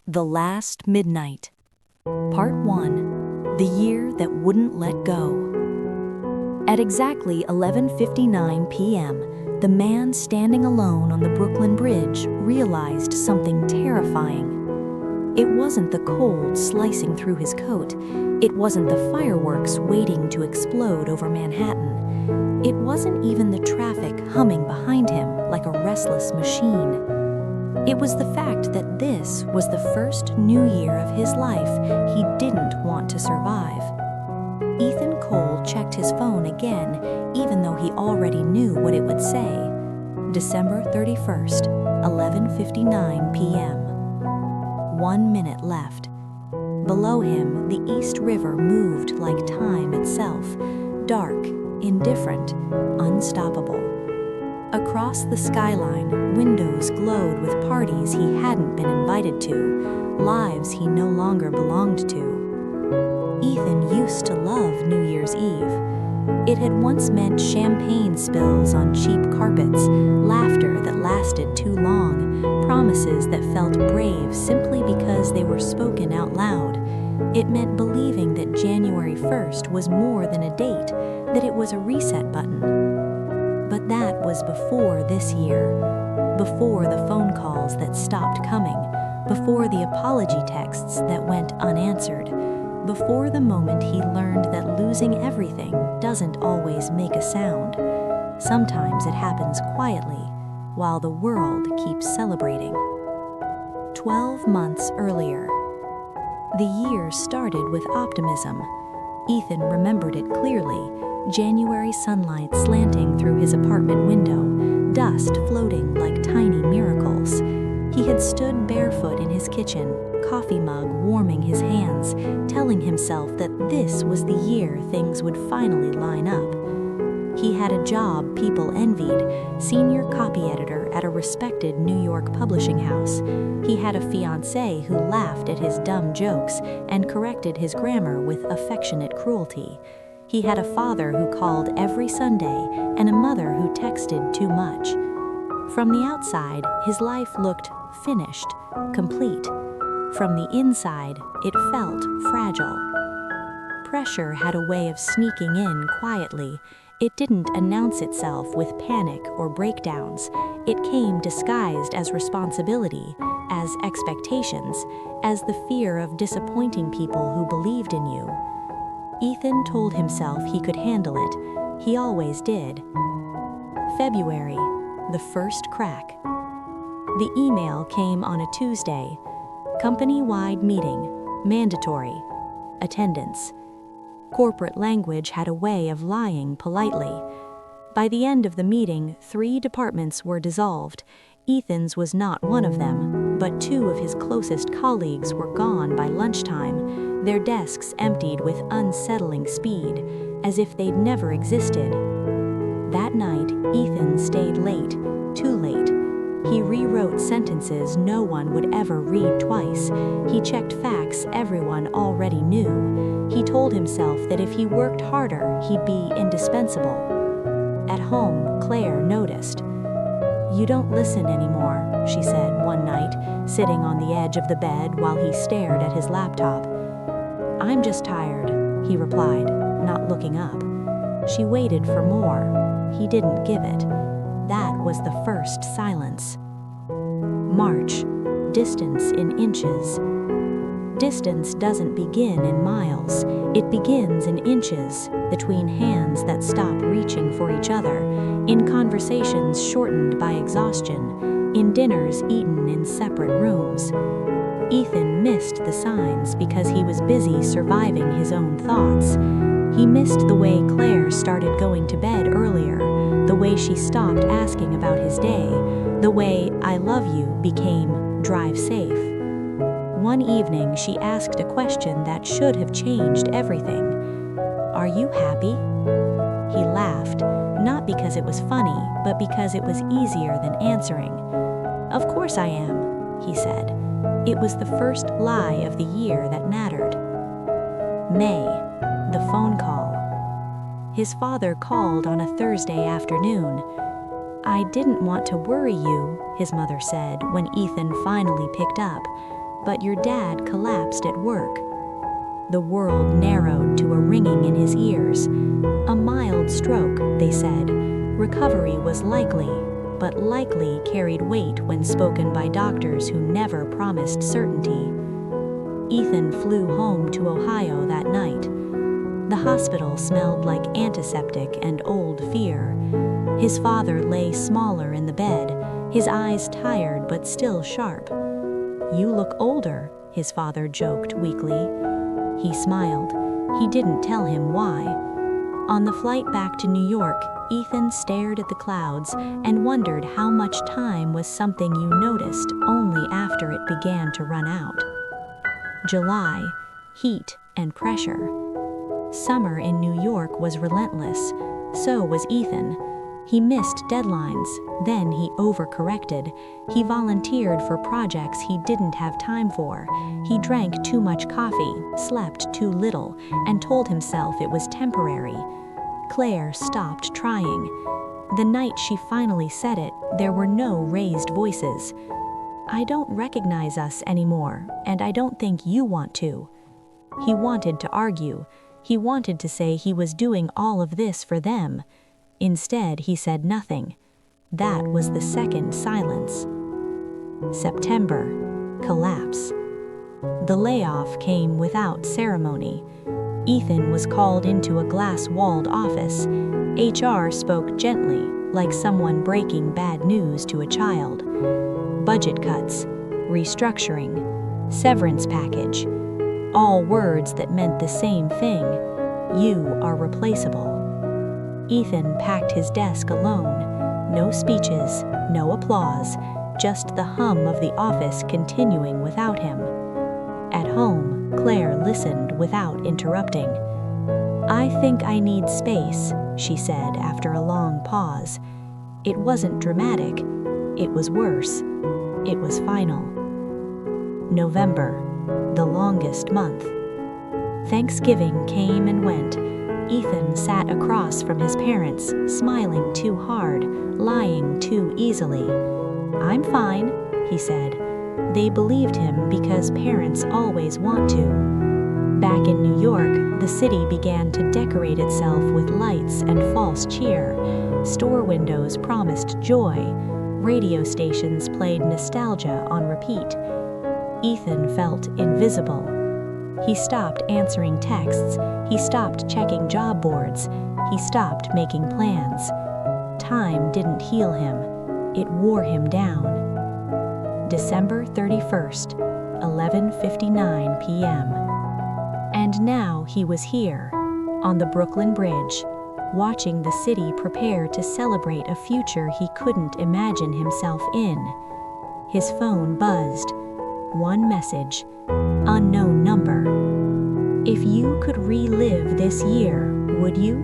The Last Midnight. Part 1. The Year That Wouldn't Let Go. At exactly 11:59 p.m., the man standing alone on the Brooklyn Bridge realized something terrifying. It wasn't the cold slicing through his coat. It wasn't the fireworks waiting to explode over Manhattan. It wasn't even the traffic humming behind him like a restless machine. It was the fact that this was the first new year of his life he didn't want to survive. Ethan Cole checked his phone again, even though he already knew what it would say. December 31st, 11:59 p.m. 1 minute left. Below him, the East River moved like time itself, dark, indifferent, unstoppable. Across the skyline, windows glowed with parties he hadn't been invited to, lives he no longer belonged to. Ethan used to love New Year's Eve. It had once meant champagne spills on cheap carpets, laughter that lasted too long, promises that felt brave simply because they were spoken out loud. It meant believing that January 1st was more than a date, that it was a reset button. But that was before this year, before the phone calls that stopped coming, before the apology texts that went unanswered, before the moment he learned that losing everything doesn't always make a sound. Sometimes it happens quietly, while the world keeps celebrating. 12 months earlier. The year started with optimism. Ethan remembered it clearly. January sunlight slanting through his apartment window, dust floating like tiny miracles. He had stood barefoot in his kitchen, coffee mug warming his hands, telling himself that this was the year things would finally line up. He had a job people envied, senior copy editor at a respected New York publishing house. He had a fiancée who laughed at his dumb jokes and corrected his grammar with affectionate cruelty. He had a father who called every Sunday and a mother who texted too much. From the outside, his life looked finished, complete. From the inside, it felt fragile. Pressure had a way of sneaking in quietly. It didn't announce itself with panic or breakdowns. It came disguised as responsibility, as expectations, as the fear of disappointing people who believed in you. Ethan told himself he could handle it. He always did. February, the first crack. The email came on a Tuesday. Company-wide meeting, mandatory. Attendance. Corporate language had a way of lying politely. By the end of the meeting, 3 departments were dissolved. Ethan's was not one of them, but 2 of his closest colleagues were gone by lunchtime, their desks emptied with unsettling speed, as if they'd never existed. That night, Ethan stayed late, too late. He rewrote sentences no one would ever read twice. He checked facts everyone already knew. He told himself that if he worked harder, he'd be indispensable. At home, Claire noticed. "You don't listen anymore," she said one night, sitting on the edge of the bed while he stared at his laptop. "I'm just tired," he replied, not looking up. She waited for more. He didn't give it. That was the first silence. March. Distance in inches. Distance doesn't begin in miles. It begins in inches, between hands that stop reaching for each other, in conversations shortened by exhaustion, in dinners eaten in separate rooms. Ethan missed the signs because he was busy surviving his own thoughts. He missed the way Claire started going to bed earlier, the way she stopped asking about his day, the way "I love you" became "drive safe." One evening, she asked a question that should have changed everything. "Are you happy?" He laughed, not because it was funny, but because it was easier than answering. "Of course I am," he said. It was the first lie of the year that mattered. May, the phone call. His father called on a Thursday afternoon. "I didn't want to worry you," his mother said when Ethan finally picked up. but your dad collapsed at work." The world narrowed to a ringing in his ears. A mild stroke, they said. Recovery was likely, but likely carried weight when spoken by doctors who never promised certainty. Ethan flew home to Ohio that night. The hospital smelled like antiseptic and old fear. His father lay smaller in the bed, his eyes tired but still sharp. "You look older," his father joked weakly. He smiled. He didn't tell him why. On the flight back to New York, Ethan stared at the clouds and wondered how much time was something you noticed only after it began to run out. July, heat and pressure. Summer in New York was relentless. So was Ethan. He missed deadlines, then he overcorrected. He volunteered for projects he didn't have time for. He drank too much coffee, slept too little, and told himself it was temporary. Claire stopped trying. The night she finally said it, there were no raised voices. "I don't recognize us anymore, and I don't think you want to." He wanted to argue. He wanted to say he was doing all of this for them. Instead, he said nothing. That was the second silence. September. Collapse. The layoff came without ceremony. Ethan was called into a glass-walled office. HR spoke gently, like someone breaking bad news to a child. Budget cuts, restructuring, severance package. All words that meant the same thing. You are replaceable. Ethan packed his desk alone. No speeches, no applause, just the hum of the office continuing without him. At home, Claire listened without interrupting. "I think I need space," she said after a long pause. It wasn't dramatic. It was worse. It was final. November, the longest month. Thanksgiving came and went. Ethan sat across from his parents, smiling too hard, lying too easily. "I'm fine," he said. They believed him because parents always want to. Back in New York, the city began to decorate itself with lights and false cheer. Store windows promised joy. Radio stations played nostalgia on repeat. Ethan felt invisible. He stopped answering texts. He stopped checking job boards. He stopped making plans. Time didn't heal him. It wore him down. December 31st, 11:59 p.m. And now he was here, on the Brooklyn Bridge, watching the city prepare to celebrate a future he couldn't imagine himself in. His phone buzzed. One message. Unknown number. "If you could relive this year, would you?"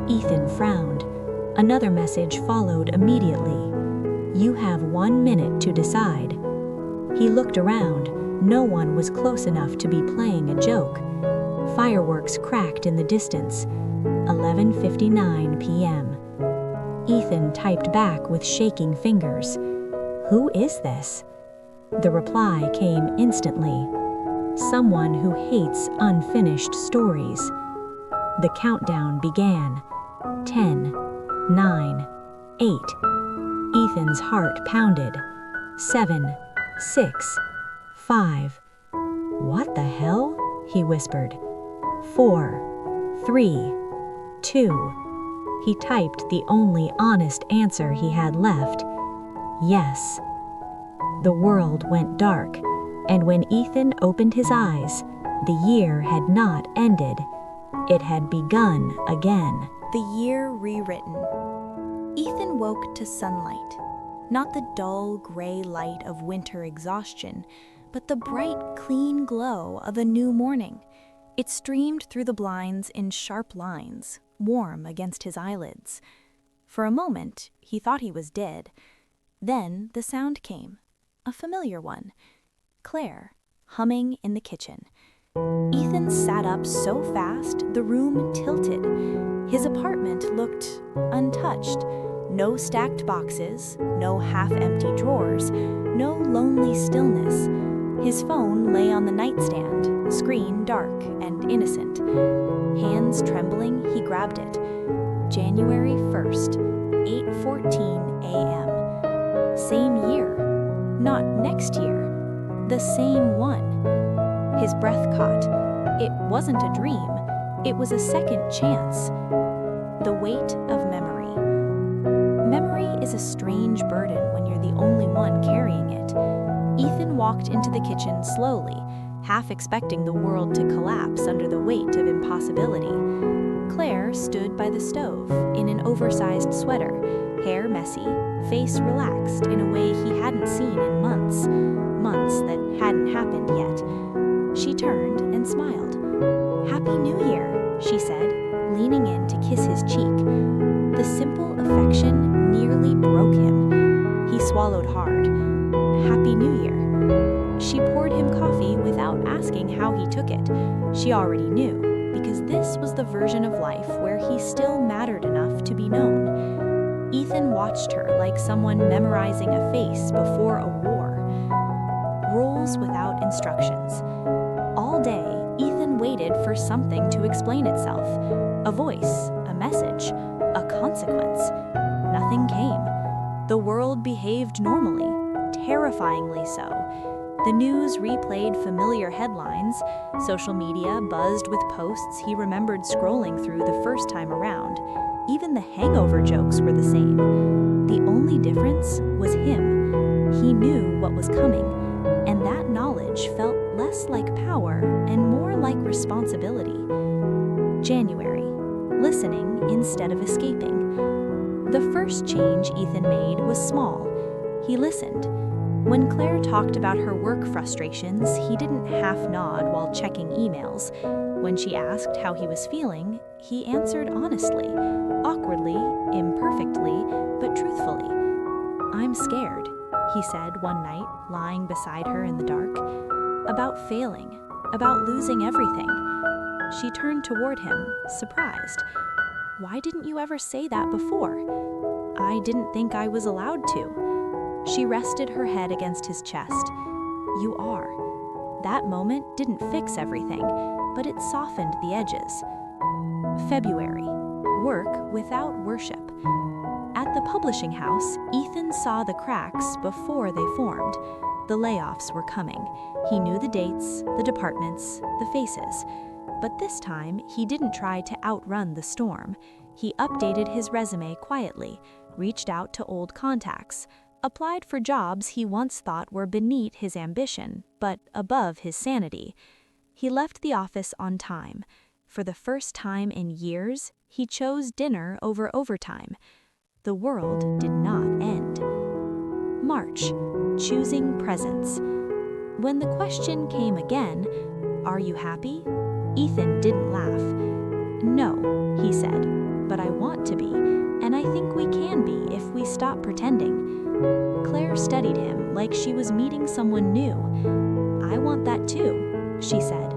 Ethan frowned. Another message followed immediately. "You have 1 minute to decide." He looked around. No one was close enough to be playing a joke. Fireworks cracked in the distance. 11:59 p.m. Ethan typed back with shaking fingers. "Who is this?" The reply came instantly. "Someone who hates unfinished stories." The countdown began. 10, 9, 8. Ethan's heart pounded. 7, 6, 5. "What the hell?" he whispered. 4, 3, 2. He typed the only honest answer he had left. Yes. The world went dark, and when Ethan opened his eyes, the year had not ended. It had begun again. The year rewritten. Ethan woke to sunlight, not the dull gray light of winter exhaustion, but the bright, clean glow of a new morning. It streamed through the blinds in sharp lines, warm against his eyelids. For a moment, he thought he was dead. Then the sound came, a familiar one. Claire, humming in the kitchen. Ethan sat up so fast the room tilted. His apartment looked untouched. No stacked boxes, no half-empty drawers, no lonely stillness. His phone lay on the nightstand, screen dark and innocent. Hands trembling, he grabbed it. January 1st, 8:14 a.m. Same year. Not next year. The same one. His breath caught. It wasn't a dream. It was a second chance. The weight of memory. Memory is a strange burden when you're the only one carrying it. Ethan walked into the kitchen slowly, half expecting the world to collapse under the weight of impossibility. Claire stood by the stove, in an oversized sweater, hair messy, face relaxed in a way he hadn't seen in months that hadn't happened yet. She turned and smiled. "Happy New Year," she said, leaning in to kiss his cheek. The simple affection nearly broke him. He swallowed hard. "Happy New Year." She poured him coffee without asking how he took it. She already knew, because this was the version of life where he still mattered enough to be known. Ethan watched her like someone memorizing a face before a war. Rules without instructions. All day, Ethan waited for something to explain itself. A voice, a message, a consequence. Nothing came. The world behaved normally, terrifyingly so. The news replayed familiar headlines. Social media buzzed with posts he remembered scrolling through the first time around. Even the hangover jokes were the same. The only difference was him. He knew what was coming, and that knowledge felt less like power and more like responsibility. January. Listening instead of escaping. The first change Ethan made was small. He listened. When Claire talked about her work frustrations, he didn't half-nod while checking emails. When she asked how he was feeling, he answered honestly, awkwardly, imperfectly, but truthfully. "I'm scared," he said one night, lying beside her in the dark. "About failing, about losing everything." She turned toward him, surprised. "Why didn't you ever say that before?" "I didn't think I was allowed to." She rested her head against his chest. "You are." That moment didn't fix everything, but it softened the edges. February. Work without worship. At the publishing house, Ethan saw the cracks before they formed. The layoffs were coming. He knew the dates, the departments, the faces. But this time, he didn't try to outrun the storm. He updated his resume quietly, reached out to old contacts, applied for jobs he once thought were beneath his ambition, but above his sanity. He left the office on time. For the first time in years, he chose dinner over overtime. The world did not end. March. Choosing presence. When the question came again, "Are you happy?" Ethan didn't laugh. "No," he said, "but I want to be, and I think we can be if we stop pretending." Claire studied him like she was meeting someone new. "I want that too," she said.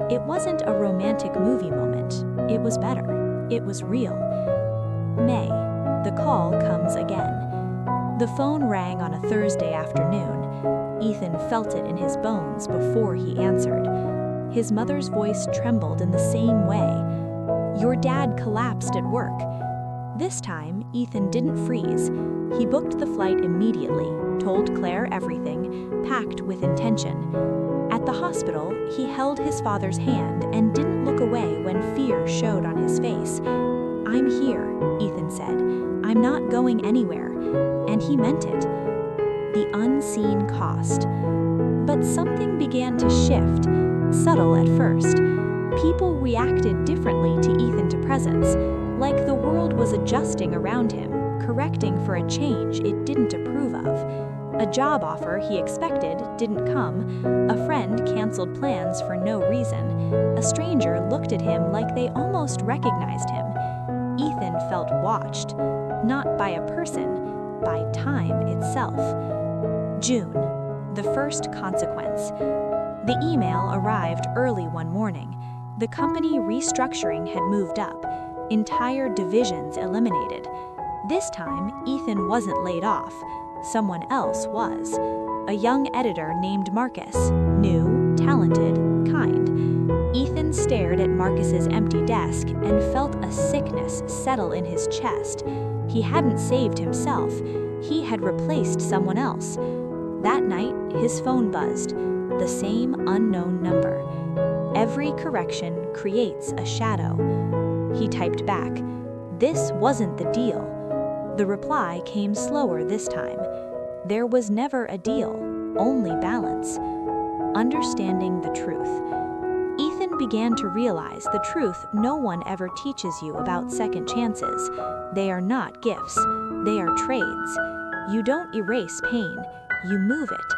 It wasn't a romantic movie moment. It was better. It was real. May. The call comes again. The phone rang on a Thursday afternoon. Ethan felt it in his bones before he answered. His mother's voice trembled in the same way. "Your dad collapsed at work." This time, Ethan didn't freeze. He booked the flight immediately, told Claire everything, packed with intention. At the hospital, he held his father's hand and didn't look away when fear showed on his face. "I'm here," Ethan said. "I'm not going anywhere." And he meant it. The unseen cost. But something began to shift, subtle at first. People reacted differently to Ethan's presence, like the world was adjusting around him, correcting for a change it didn't approve of. A job offer he expected didn't come. A friend canceled plans for no reason. A stranger looked at him like they almost recognized him. Ethan felt watched, not by a person, by time itself. June. The first consequence. The email arrived early one morning. The company restructuring had moved up. Entire divisions eliminated. This time, Ethan wasn't laid off. Someone else was. a young editor named Marcus, new, talented, kind. Ethan stared at Marcus's empty desk and felt a sickness settle in his chest. He hadn't saved himself. He had replaced someone else. That night, his phone buzzed, the same unknown number. Every correction creates a shadow. He typed back, "This wasn't the deal." The reply came slower this time. There was never a deal, only balance. Understanding the truth. Ethan began to realize the truth no one ever teaches you about second chances. They are not gifts, they are trades. You don't erase pain, you move it.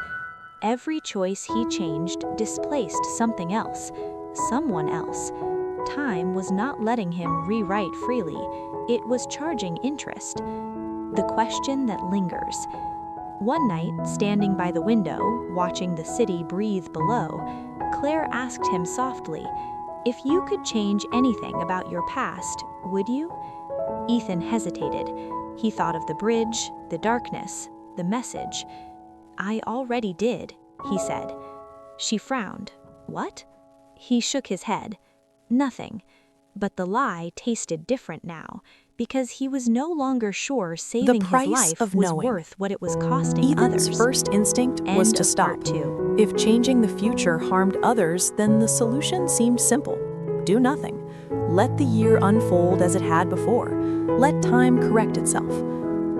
Every choice he changed displaced something else, someone else. Time was not letting him rewrite freely, it was charging interest. The question that lingers. One night, standing by the window, watching the city breathe below, Claire asked him softly, "If you could change anything about your past, would you?" Ethan hesitated. He thought of the bridge, the darkness, the message. "I already did," he said. She frowned. "What?" He shook his head. "Nothing." But the lie tasted different now, because he was no longer sure saving his life was worth what it was costing Ethan's others. first instinct was to stop. Part 2. If changing the future harmed others, then the solution seemed simple. Do nothing. Let the year unfold as it had before. Let time correct itself.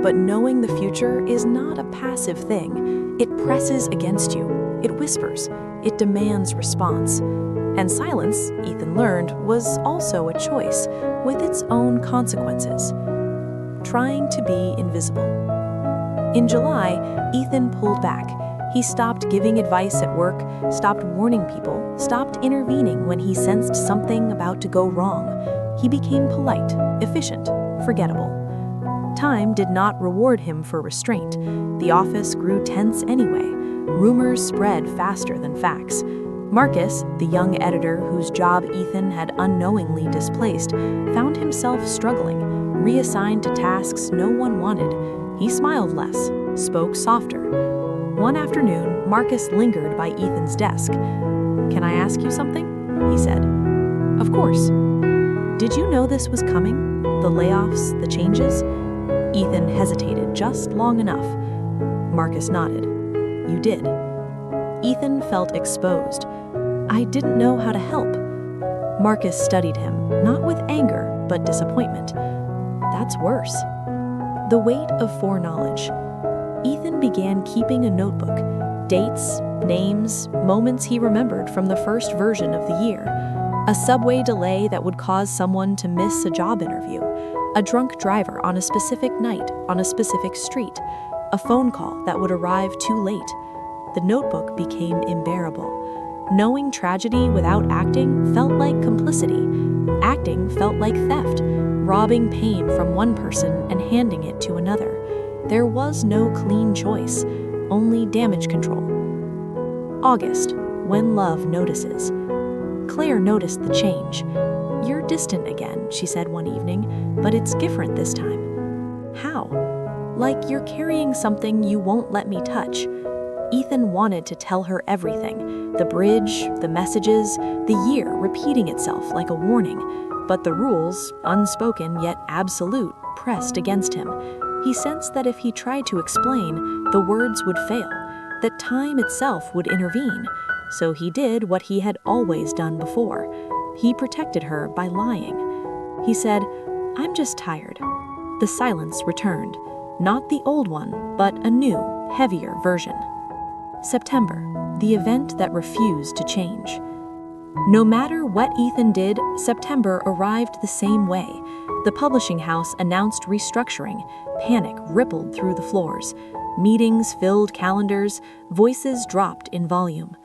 But knowing the future is not a passive thing. It presses against you. It whispers. It demands response. And silence, Ethan learned, was also a choice, with its own consequences. Trying to be invisible. In July, Ethan pulled back. He stopped giving advice at work, stopped warning people, stopped intervening when he sensed something about to go wrong. He became polite, efficient, forgettable. Time did not reward him for restraint. The office grew tense anyway. Rumors spread faster than facts. Marcus, the young editor whose job Ethan had unknowingly displaced, found himself struggling, reassigned to tasks no one wanted. He smiled less, spoke softer. One afternoon, Marcus lingered by Ethan's desk. "Can I ask you something?" he said. "Of course." "Did you know this was coming? The layoffs, the changes?" Ethan hesitated just long enough. Marcus nodded. "You did." Ethan felt exposed. "I didn't know how to help." Marcus studied him, not with anger, but disappointment. "That's worse." The weight of foreknowledge. Ethan began keeping a notebook, dates, names, moments he remembered from the first version of the year. A subway delay that would cause someone to miss a job interview, a drunk driver on a specific night on a specific street, a phone call that would arrive too late. The notebook became unbearable. Knowing tragedy without acting felt like complicity. Acting felt like theft, robbing pain from one person and handing it to another. There was no clean choice, only damage control. August, when love notices. Claire noticed the change. "You're distant again," she said one evening, "but it's different this time." "How?" "Like you're carrying something you won't let me touch." Ethan wanted to tell her everything, the bridge, the messages, the year repeating itself like a warning. But the rules, unspoken yet absolute, pressed against him. He sensed that if he tried to explain, the words would fail, that time itself would intervene. So he did what he had always done before. He protected her by lying. He said, "I'm just tired." The silence returned, not the old one, but a new, heavier version. September, the event that refused to change. No matter what Ethan did, September arrived the same way. The publishing house announced restructuring. Panic rippled through the floors. Meetings filled calendars. Voices dropped in volume.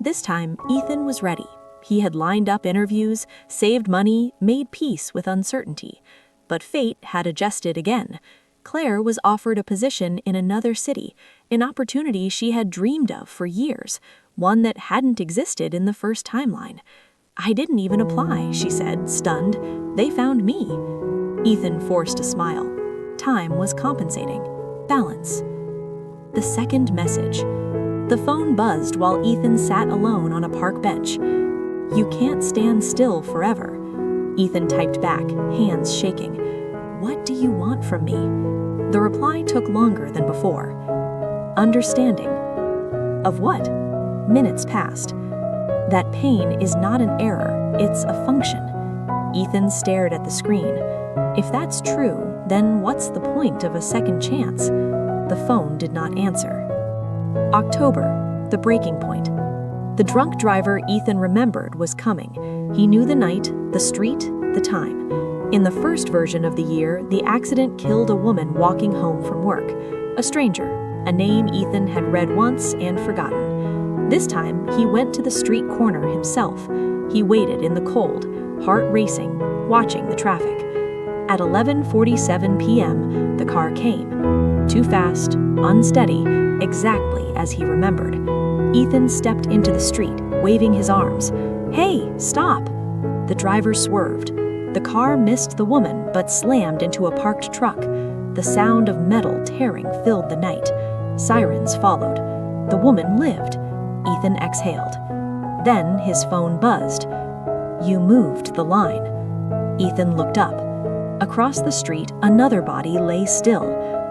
This time, Ethan was ready. He had lined up interviews, saved money, made peace with uncertainty. But fate had adjusted again. Claire was offered a position in another city, an opportunity she had dreamed of for years, one that hadn't existed in the first timeline. "I didn't even apply," she said, stunned. "They found me." Ethan forced a smile. Time was compensating. Balance. The second message. The phone buzzed while Ethan sat alone on a park bench. "You can't stand still forever." Ethan typed back, hands shaking. "What do you want from me?" The reply took longer than before. "Understanding." Of what? Minutes passed. "That pain is not an error, it's a function." Ethan stared at the screen. If that's true, then what's the point of a second chance? The phone did not answer. October, the breaking point. The drunk driver Ethan remembered was coming. He knew the night, the street, the time. In the first version of the year, the accident killed a woman walking home from work. A stranger, a name Ethan had read once and forgotten. This time, he went to the street corner himself. He waited in the cold, heart racing, watching the traffic. At 11:47 p.m., the car came. Too fast, unsteady, exactly as he remembered. Ethan stepped into the street, waving his arms. "Hey, stop!" The driver swerved. The car missed the woman but slammed into a parked truck. The sound of metal tearing filled the night. Sirens followed. The woman lived. Ethan exhaled. Then his phone buzzed. "You moved the line." Ethan looked up. Across the street, another body lay still,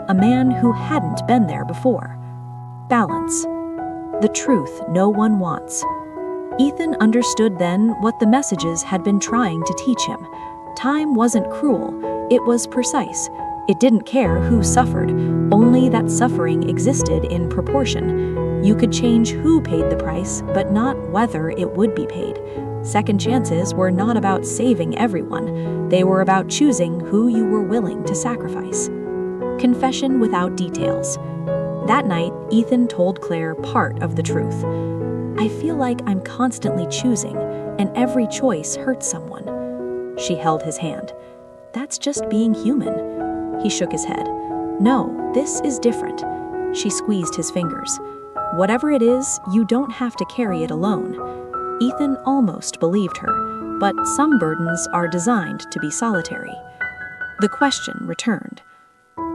a man who hadn't been there before. Balance. The truth no one wants. Ethan understood then what the messages had been trying to teach him. Time wasn't cruel, it was precise. It didn't care who suffered, only that suffering existed in proportion. You could change who paid the price, but not whether it would be paid. Second chances were not about saving everyone. They were about choosing who you were willing to sacrifice. Confession without details. That night, Ethan told Claire part of the truth. "I feel like I'm constantly choosing, and every choice hurts someone." She held his hand. "That's just being human." He shook his head. "No, this is different." She squeezed his fingers. "Whatever it is, you don't have to carry it alone." Ethan almost believed her, but some burdens are designed to be solitary. The question returned.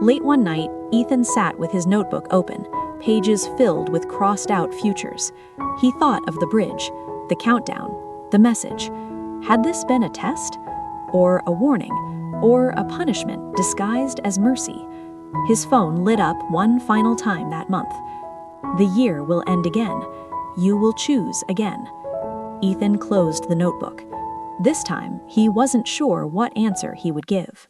Late one night, Ethan sat with his notebook open, pages filled with crossed-out futures. He thought of the bridge, the countdown, the message. Had this been a test? Or a warning? Or a punishment disguised as mercy? His phone lit up one final time that month. The year will end again. You will choose again. Ethan closed the notebook. This time, he wasn't sure what answer he would give.